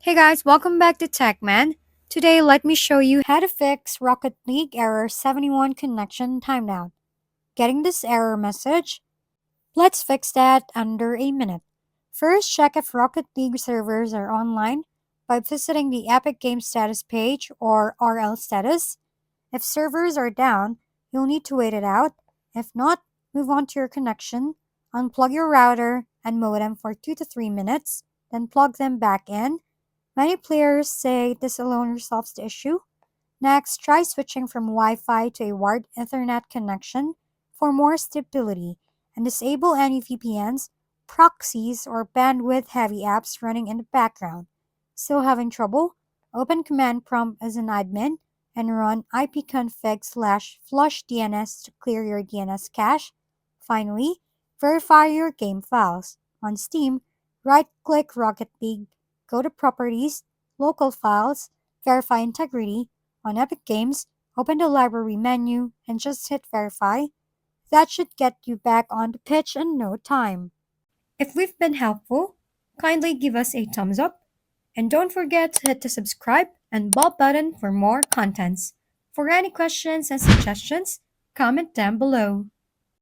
Hey guys, welcome back to TechMan. Today, let me show you how to fix Rocket League error 71 connection timeout. Getting this error message? Let's fix that under a minute. First, check if Rocket League servers are online by visiting the Epic Game Status page or RL status. If servers are down, you'll need to wait it out. If not, move on to your connection, unplug your router and modem for 2 to 3 minutes, then plug them back in. Many players say this alone resolves the issue. Next, try switching from Wi-Fi to a wired Ethernet connection for more stability and disable any VPNs, proxies, or bandwidth-heavy apps running in the background. Still having trouble? Open Command Prompt as an admin and run ipconfig/flush DNS to clear your DNS cache. Finally, verify your game files. On Steam, right-click Rocket League, go to Properties, Local Files, Verify Integrity. On Epic Games, open the library menu and just hit verify. That should get you back on the pitch in no time. If we've been helpful, kindly give us a thumbs up and don't forget to hit the subscribe and bell button for more contents. For any questions and suggestions, comment down below.